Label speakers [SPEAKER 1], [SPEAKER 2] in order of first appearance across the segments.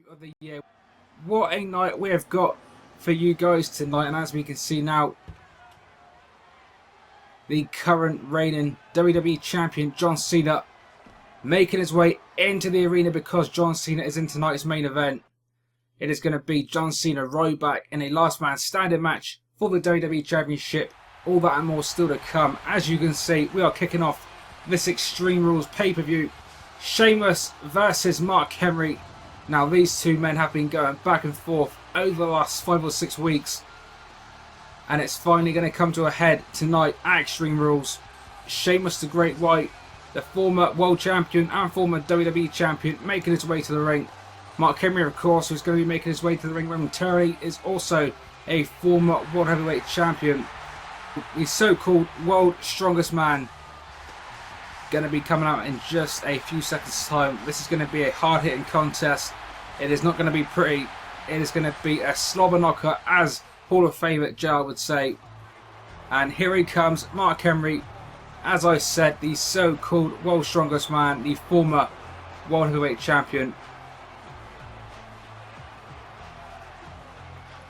[SPEAKER 1] of the year. What a night we have got for you guys tonight, and as we can see now, the current reigning WWE Champion John Cena making his way into the arena because John Cena is in tonight's main event. It is going to be John Cena right back in a last man standing match for the WWE Championship. All that and more still to come. As you can see, we are kicking off this Extreme Rules pay-per-view. Sheamus versus Mark Henry. Now these two men have been going back and forth over the last 5 or 6 weeks, and it's finally going to come to a head tonight at Extreme Rules. Sheamus the Great White, the former World Champion and former WWE Champion, making his way to the ring. Mark Henry, of course, who's going to be making his way to the ring momentarily, is also a former World Heavyweight Champion. The so-called World Strongest Man going to be coming out in just a few seconds time. This is going to be a hard-hitting contest. It is not going to be pretty. It is going to be a slobber knocker, as Hall of Famer JR would say. And here he comes, Mark Henry. As I said, the so-called World Strongest Man, the former World Heavyweight Champion.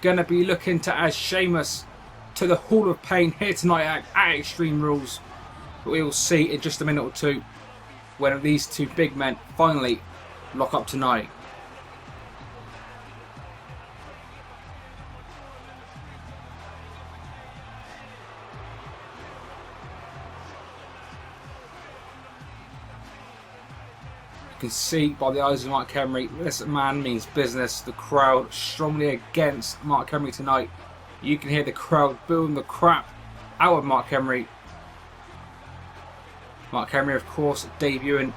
[SPEAKER 1] Going to be looking to add Sheamus to the Hall of Pain here tonight at Extreme Rules. But we will see in just a minute or two when these two big men finally lock up tonight. You can see by the eyes of Mark Henry, this man means business. The crowd strongly against Mark Henry tonight. You can hear the crowd booing the crap out of Mark Henry. Mark Henry, of course, debuting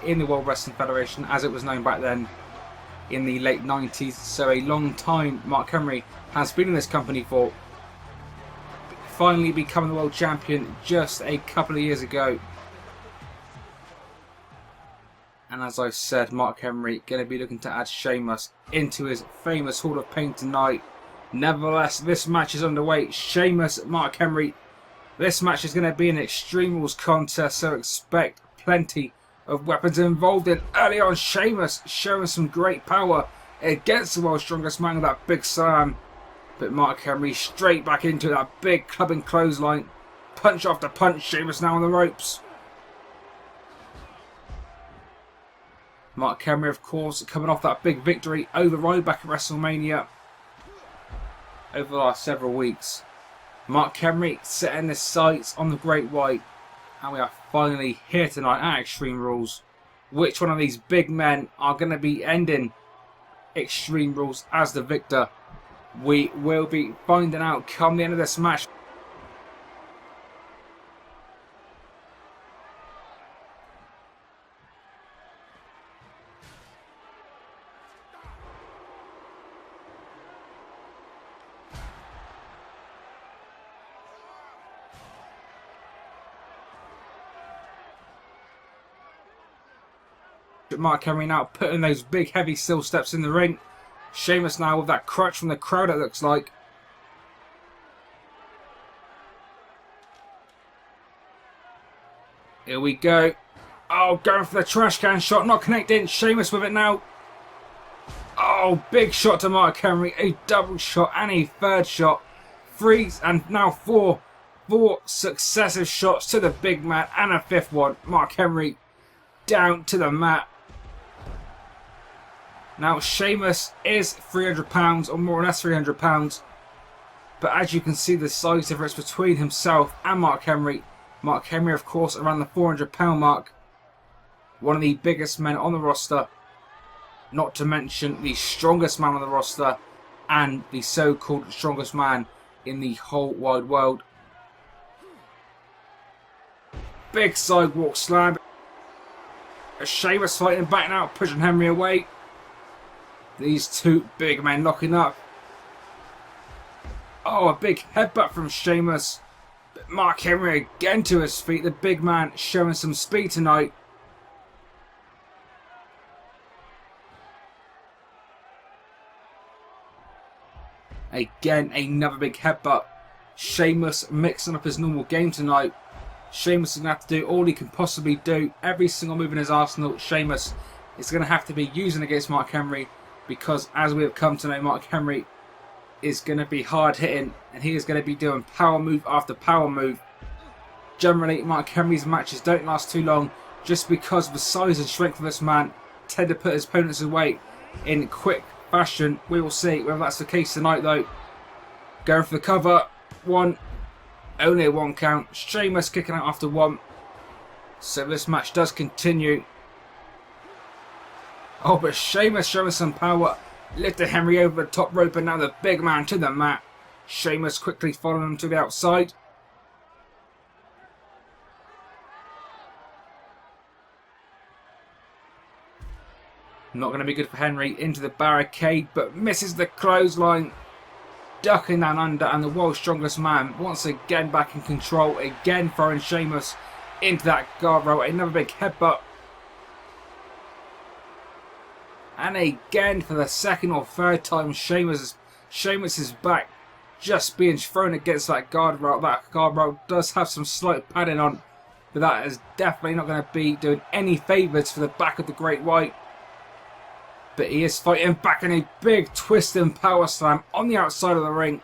[SPEAKER 1] in the World Wrestling Federation as it was known back then in the late 90s. So a long time Mark Henry has been in this company for. Finally becoming the World Champion just a couple of years ago. And as I said, Mark Henry going to be looking to add Sheamus into his famous Hall of Pain tonight. Nevertheless, this match is underway. Sheamus, Mark Henry. This match is going to be an Extreme Rules contest, so expect plenty of weapons involved in. Early on, Sheamus showing some great power against the World's Strongest Man with that big slam. But Mark Henry straight back into that big clubbing clothesline. Punch after punch, Sheamus now on the ropes. Mark Henry, of course, coming off that big victory over Ryback at WrestleMania over the last several weeks. Mark Henry setting his sights on the Great White, and we are finally here tonight at Extreme Rules. Which one of these big men are going to be ending Extreme Rules as the victor? We will be finding out come the end of this match. Mark Henry now putting those big heavy steel steps in the ring. Sheamus now with that crutch from the crowd, it looks like. Here we go. Oh, going for the trash can shot, not connecting. Sheamus with it now. Oh, big shot to Mark Henry. A double shot and a third shot. 3 and now 4 successive shots to the big man, and a 5th one. Mark Henry down to the mat. Now Sheamus is 300 pounds, or more or less 300 pounds. But as you can see, the size difference between himself and Mark Henry. Mark Henry, of course, around the 400 pound mark. One of the biggest men on the roster. Not to mention the strongest man on the roster. And the so-called strongest man in the whole wide world. Big sidewalk slam. Sheamus fighting back now, pushing Henry away. These two big men locking up. Oh, a big headbutt from Sheamus. But Mark Henry again to his feet. The big man showing some speed tonight. Again, another big headbutt. Sheamus mixing up his normal game tonight. Sheamus is going to have to do all he can possibly do. Every single move in his arsenal, Sheamus is going to have to be using against Mark Henry. because as we have come to know, Mark Henry is going to be hard hitting and he is going to be doing power move after power move. Generally, Mark Henry's matches don't last too long just because of the size and strength of this man tend to put his opponents away in quick fashion. We will see whether that's the case tonight though. Going for the cover. One. Only a 1 count. Sheamus kicking out after 1. So this match does continue. Oh, but Sheamus showing some power. Lifted Henry over the top rope and now the big man to the mat. Sheamus quickly following him to the outside. Not going to be good for Henry. Into the barricade, but misses the clothesline. Ducking down under, and the world's strongest man once again back in control. Again throwing Sheamus into that guardrail. Another big headbutt. And again for the second or third time, Sheamus is back, just being thrown against that guardrail. That guardrail does have some slight padding on, but that is definitely not going to be doing any favours for the back of the Great White. But he is fighting back in a big twist and power slam on the outside of the ring.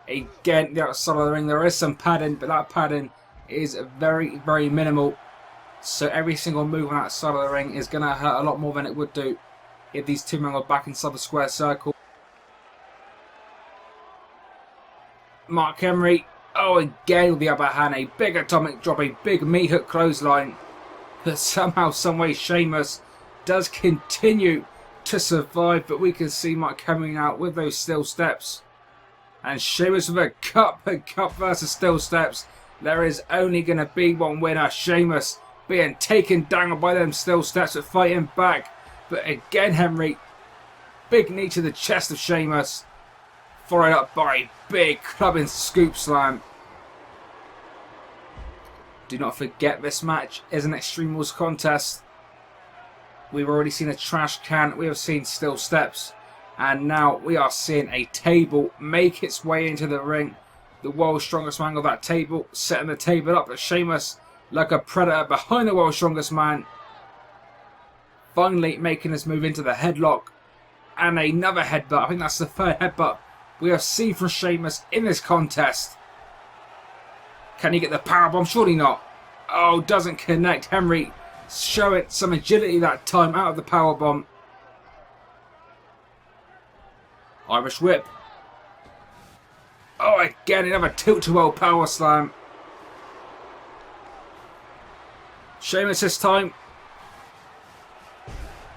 [SPEAKER 1] Again, the outside of the ring, there is some padding, but that padding is very, very minimal. So every single move on that side of the ring is going to hurt a lot more than it would do if these two men were back inside the square circle. Mark Henry, oh, again with the upper hand, a big atomic drop, a big meat hook clothesline. But somehow, someway, Sheamus does continue to survive, but we can see Mark Henry now with those steel steps. And Sheamus with a cup versus steel steps. There is only going to be one winner. Sheamus being taken down by them steel steps but fighting back. But again, Henry, big knee to the chest of Sheamus, followed up by a big clubbing scoop slam. Do not forget, this match is an Extreme Rules contest. We've already seen a trash can, we have seen steel steps, and now we are seeing a table make its way into the ring. The world's strongest man of that table, setting the table up, but Sheamus, like a predator behind the world's strongest man, finally making his move into the headlock, and another headbutt. I think that's the third headbutt we have seen from Sheamus in this contest. Can he get the powerbomb? Surely not. Oh, doesn't connect. Henry showing some agility that time out of the powerbomb. Irish whip. Oh, again, another tilt-to-well power slam. Sheamus this time.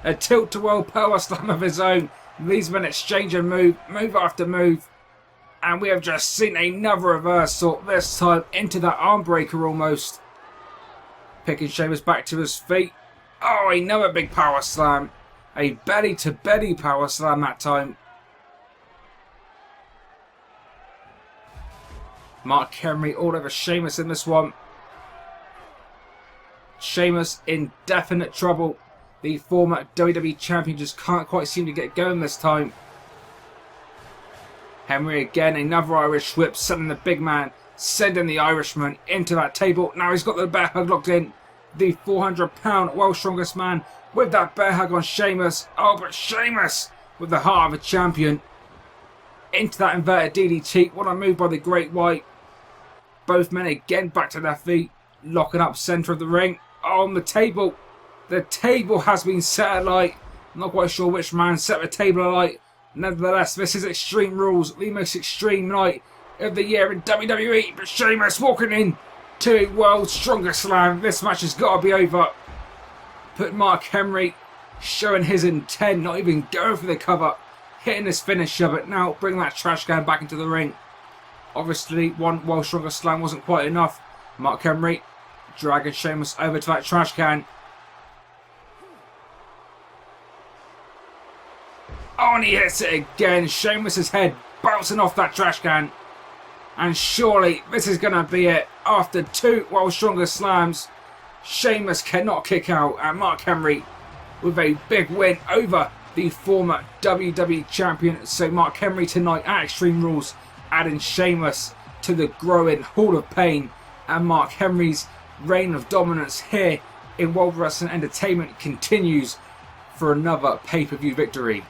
[SPEAKER 1] A tilt-to-well power slam of his own. These men exchanging move after move. And we have just seen another reversal, this time into that arm breaker almost. Picking Sheamus back to his feet. Oh, another big power slam. A belly-to-belly power slam that time. Mark Henry all over Sheamus in this one. Sheamus in definite trouble. The former WWE champion just can't quite seem to get going this time. Henry again, another Irish whip, sending the big man, sending the Irishman into that table. Now he's got the bear hug locked in. The 400-pound world's strongest man with that bear hug on Sheamus. Oh, but Sheamus with the heart of a champion. Into that inverted DDT. What a move by the Great White. Both men again back to their feet. Locking up centre of the ring. Oh, on the table. The table has been set alight. I'm not quite sure which man set the table alight. Nevertheless, this is Extreme Rules, the most extreme night of the year in WWE. But Sheamus walking in to a world's strongest slam. This match has got to be over. But Mark Henry showing his intent, not even going for the cover. Hitting his finisher, but now bring that trash can back into the ring. Obviously, one world's strongest slam wasn't quite enough. Mark Henry dragging Sheamus over to that trash can. Oh, and he hits it again. Sheamus' head bouncing off that trash can. And surely this is going to be it. After two world's strongest slams, Sheamus cannot kick out. And Mark Henry with a big win over the former WWE champion. So Mark Henry tonight at Extreme Rules, adding Sheamus to the growing Hall of Pain. And Mark Henry's reign of dominance here in World Wrestling Entertainment continues for another pay-per-view victory.